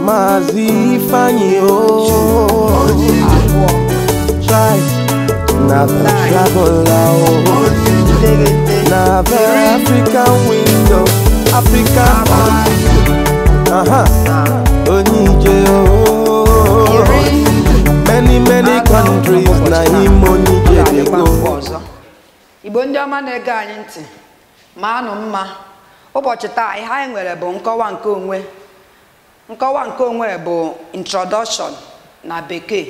Mazi Fanny, try never travel out. Never African window, African many countries na him onije dey go. Igbo ndị ọma na-ege anyị ntị ma anụ mma ụbọchị taa ihe anyị nwere bụ nkọwa nke onwe. Nkọwa nke onwe bụ introduction na bekee.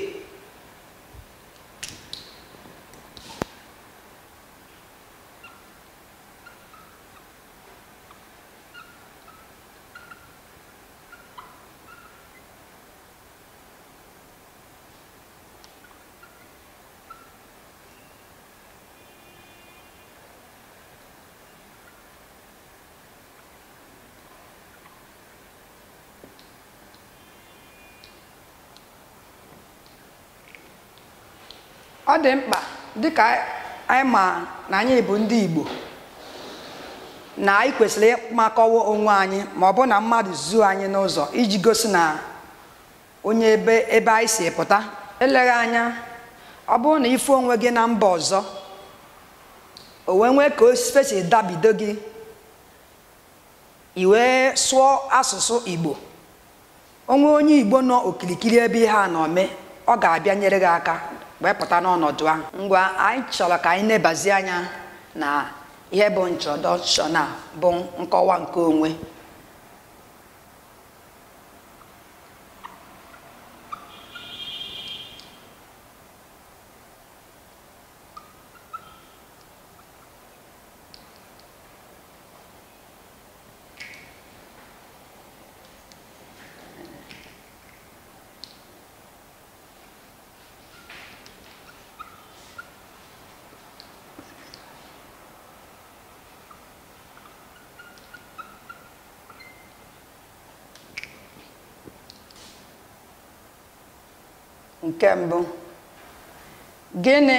Ọ dị mkpa dịka anyị ma na anyị bụ ndị Igbo na anyị kwesịrị ịmakọwa onwe anyị ma ọ bụ na mmadụ zuo anyị n'ụzọ iji gosi na onye ebe anyị si pụta. Eleghị anya ọ bụrụ na ife onwe gị na mba ọzọ o wee nwee ka ofe si dabido gị i wee sụọ asụsụ Igbo, onwe onye Igbo nọ okirikiri ebe ihe a na-eme ọ ga-abịa nyere gị aka wee pụta n'ọnọdụ ahụ. Ngwa anyị chọrọ ka anyị nebazi anya na ihe bụ introduction a bụ nkọwa nke onwe. Nke mbụ, gịnị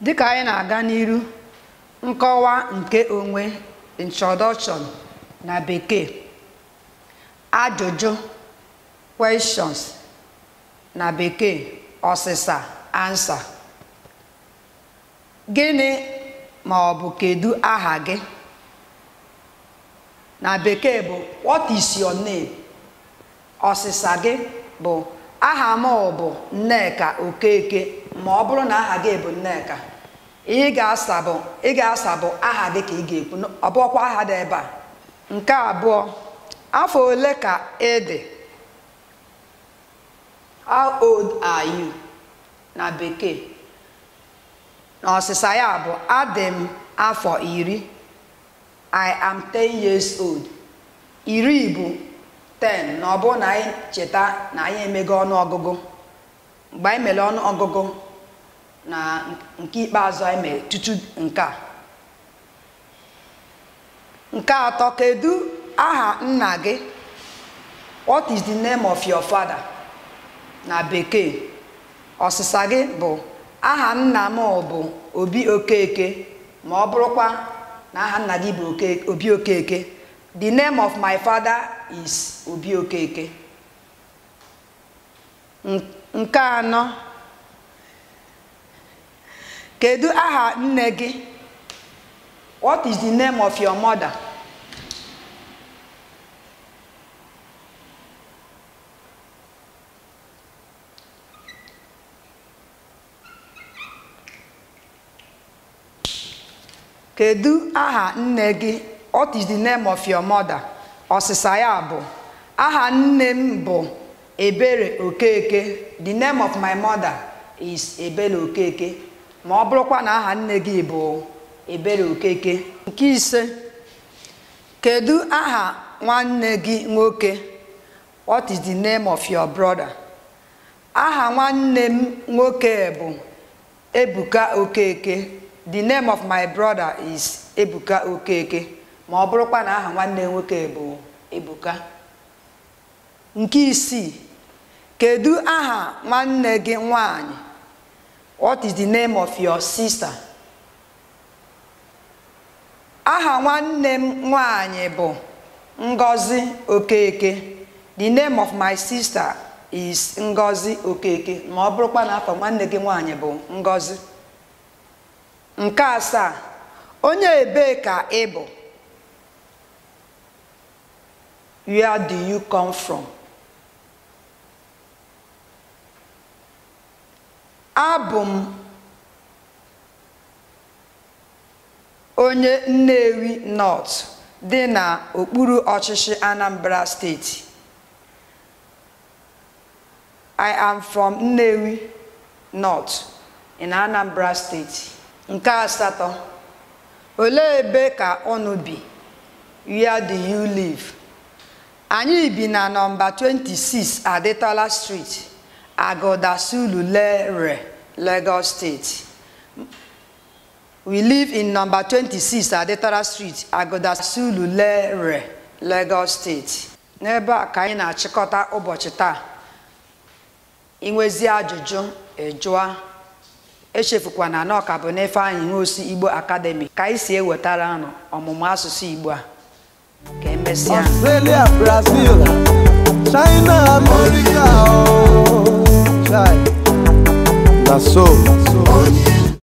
dịka anyị na-aga n'iru nkọwa nke onwe introduction na bekee, ajụjụ questions na bekee, ọsịsa answer. Gịnị ma ọ bụ kedu aha gị? Na bekee bụ what is your name? Ọsịsa gị bụ aha m bụ Nneka Okeke. Ma ọ bụrụ na aha gị bụ Nneka, ị ga-asa bụ aha gị ka ị ga-ekwu, ọ bụkwa aha dị ebe a. Nke abụọ, afọ ole ka ị dị? How old are you? Na bekee. Na ọsịsa ya bụ adị m afọ 10. I am 10 years old. 10 bụ 10 na ọ bụrụ na anyị cheta na anyị emego ọnụọgụgụ. Mgbe anyị mere ọnụọgụgụ na nke ikpeazụ anyị mere tutu nke a. Nke atọ, kedu aha nna gị? What is the name of your father? Na bekee. Ọsịsa gị bụ aha nna m bụ Obi Okeke. Ma ọ bụrụkwa na aha nna gị bụ Obi Okeke, the name of my father is Obi Okeke. Nke anọ, kedu aha nne gị? What is the name of your mother? Kedu aha nne gị? What is the name of your mother? Ọsịsa ya bụ aha nne m bụ Ebere Okeke. The name of my mother is Ebere Okeke. Ma ọ bụrụkwa na aha nne gị bụ Ebere Okeke. Nke ise, kedu aha nwanne gị nwoke? What is the name of your brother? Aha nwanne m nwoke bụ Ebuka Okeke. The name of my brother is Ebuka Okeke. Ma ọ bụrụkwa na aha nwanne nwoke bụ Ebuka. Nke isii, kedu aha nwanne gị nwanyị? What is the name of your sister? Aha nwanne m nwanyị bụ Ngozi Okeke. The name of my sister is Ngozi Okeke. Ma ọ bụrụkwa na afọ nwanne gị nwanyị bụ Ngozi. Nke asaa, onye ebee ka ị bụ? Where do you come from? Abụ m onye Nnewi North dị na okpuru ọchịchị Anambra State. I am from Nnewi North in Anambra State. Nke asatọ, olee ebe ka unu bi? Where do you live? Anyị bi na nọmba 26 Adetola Street, Agoda Sululere, Lagos State. We live in number 26 Adetola Street, Agoda Sululere, Lagos State. N'ebe a ka anyị na-achịkọta ụbọchị taa. Inwezi ajụjụ ejụa. Echefukwana na ọka bụ n'Ifeanyị Nwosu Igbo Academy ka anyị si ewetara anụ ọmụmụ asụsụ Igbo a. Ka emesịa. Australia, Brazil, China, America, oh, na so.